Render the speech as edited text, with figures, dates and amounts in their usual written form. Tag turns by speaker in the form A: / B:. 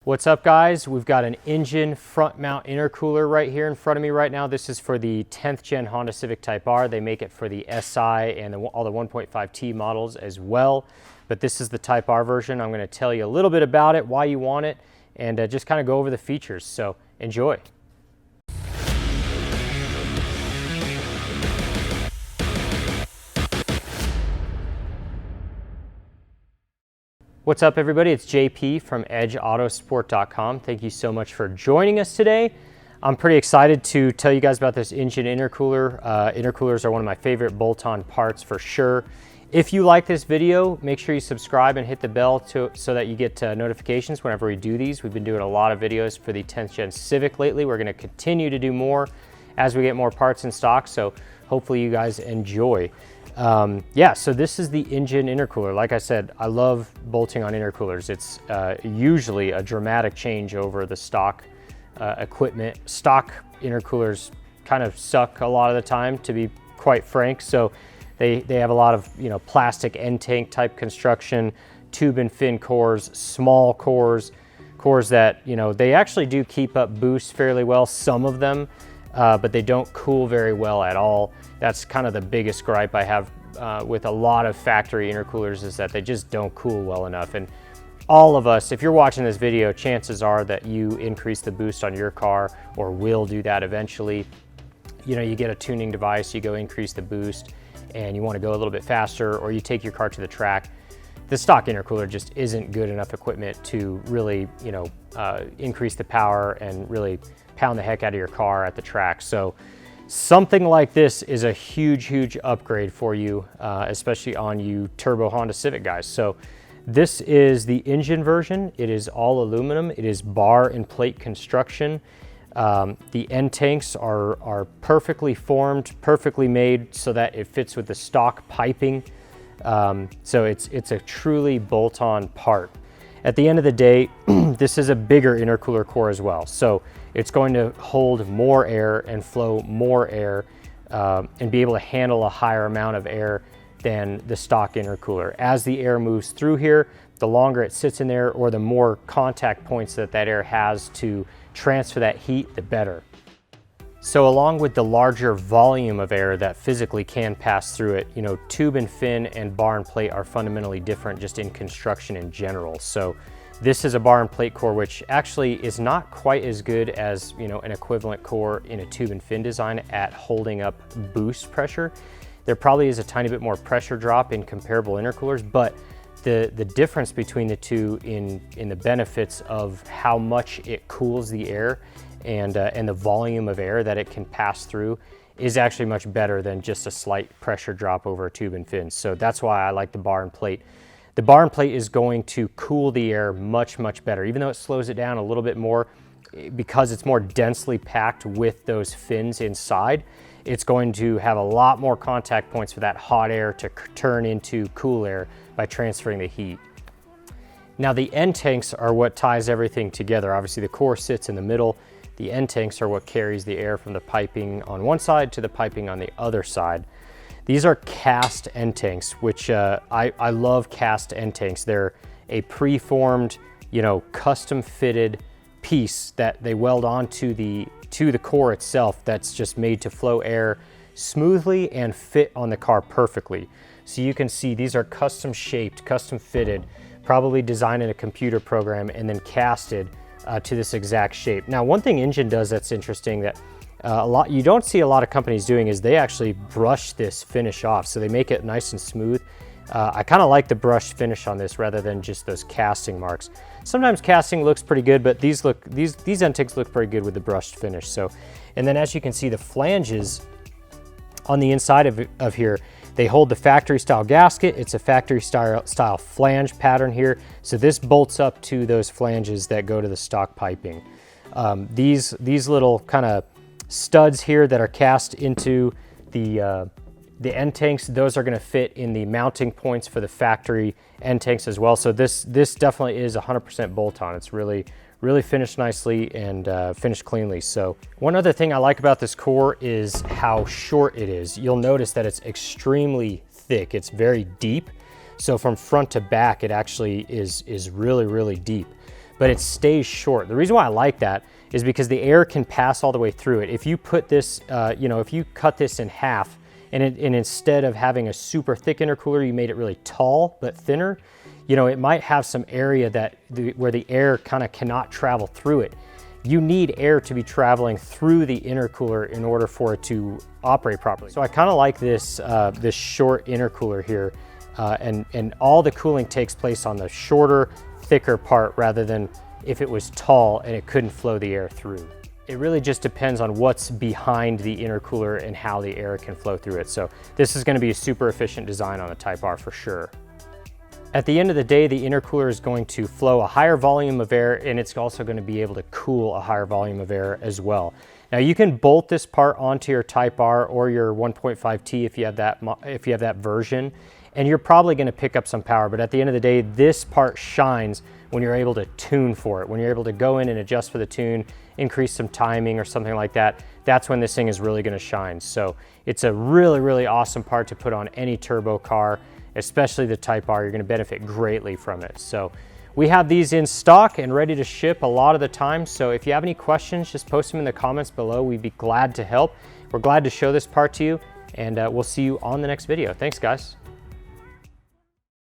A: What's up, guys? We've got an Injen front mount intercooler right here in front of me right now. This is for the 10th gen Honda Civic Type R. They make it for the SI and all the 1.5T models as well. But this is the Type R version. I'm going to tell you a little bit about it, why you want it, and just kind of go over the features. So enjoy. What's up, everybody? It's JP from Edge Autosport.com. Thank you so much for joining us today. I'm pretty excited to tell you guys about this Injen intercooler. Intercoolers are one of my favorite bolt-on parts for sure. If you like this video, make sure you subscribe and hit the bell so that you get notifications whenever we do these. We've been doing a lot of videos for the 10th gen Civic lately. We're going to continue to do more as we get more parts in stock, so hopefully you guys enjoy. Yeah, so this is the Injen intercooler. Like I said, I love bolting on intercoolers. It's usually a dramatic change over the stock equipment. Stock intercoolers kind of suck a lot of the time, to be quite frank. So they have a lot of, plastic end tank type construction, tube and fin cores, small cores that, they actually do keep up boost fairly well, some of them, but they don't cool very well at all. That's kind of the biggest gripe I have with a lot of factory intercoolers, is that they just don't cool well enough. And all of us, if you're watching this video, chances are that you increase the boost on your car or will do that eventually. You get a tuning device, you go increase the boost and you want to go a little bit faster, or you take your car to the track. The stock intercooler just isn't good enough equipment to really, increase the power and really pound the heck out of your car at the track. So something like this is a huge upgrade for you, especially on you turbo Honda Civic guys. So this is the Injen version. It is all aluminum. It is bar and plate construction. The end tanks are perfectly formed, perfectly made so that it fits with the stock piping. So it's a truly bolt-on part. At the end of the day, this is a bigger intercooler core as well. So it's going to hold more air and flow more air and be able to handle a higher amount of air than the stock intercooler. As the air moves through here, the longer it sits in there, or the more contact points that air has to transfer that heat, the better. So along with the larger volume of air that physically can pass through it, tube and fin and bar and plate are fundamentally different just in construction in general. So this is a bar and plate core, which actually is not quite as good as, an equivalent core in a tube and fin design at holding up boost pressure. There probably is a tiny bit more pressure drop in comparable intercoolers, but the difference between the two in the benefits of how much it cools the air and the volume of air that it can pass through is actually much better than just a slight pressure drop over a tube and fin. So that's why I like the bar and plate. The bar and plate is going to cool the air much better, even though it slows it down a little bit more because it's more densely packed with those fins inside. It's going to have a lot more contact points for that hot air to turn into cool air by transferring the heat. Now the end tanks are what ties everything together. Obviously the core sits in the middle. The end tanks are what carries the air from the piping on one side to the piping on the other side. These are cast end tanks, which I love cast end tanks. They're a preformed, custom fitted piece that they weld onto the core itself, that's just made to flow air smoothly and fit on the car perfectly. So you can see these are custom shaped, custom fitted, probably designed in a computer program and then casted to this exact shape. Now, one thing Injen does that's interesting that you don't see a lot of companies doing is they actually brush this finish off. So they make it nice and smooth. I kind of like the brushed finish on this rather than just those casting marks. Sometimes casting looks pretty good, but these end tanks look pretty good with the brushed finish. So, and then as you can see, the flanges on the inside of here, they hold the factory style gasket. It's a factory style flange pattern here. So this bolts up to those flanges that go to the stock piping. These little kind of studs here that are cast into the end tanks, those are going to fit in the mounting points for the factory end tanks as well. So this definitely is 100% bolt-on. It's really finished nicely and finished cleanly. So one other thing I like about this core is how short it is. You'll notice that it's extremely thick. It's very deep. So from front to back, it actually is really deep. but it stays short. The reason why I like that is because the air can pass all the way through it. If you put this, if you cut this in half and instead of having a super thick intercooler, you made it really tall but thinner, it might have some area where the air kind of cannot travel through it. You need air to be traveling through the intercooler in order for it to operate properly. So I kind of like this, this short intercooler here, and all the cooling takes place on the shorter, thicker part rather than if it was tall and it couldn't flow the air through. It really just depends on what's behind the intercooler and how the air can flow through it. So this is going to be a super efficient design on the Type R for sure. At the end of the day, the intercooler is going to flow a higher volume of air, and it's also going to be able to cool a higher volume of air as well. Now you can bolt this part onto your Type R or your 1.5T if you have that version, and you're probably going to pick up some power. But at the end of the day, this part shines when you're able to tune for it. When you're able to go in and adjust for the tune, increase some timing or something like that, that's when this thing is really going to shine. So it's a really, really awesome part to put on any turbo car, especially the Type R. You're going to benefit greatly from it. So we have these in stock and ready to ship a lot of the time. So if you have any questions, just post them in the comments below. We'd be glad to help. We're glad to show this part to you, and we'll see you on the next video. Thanks, guys.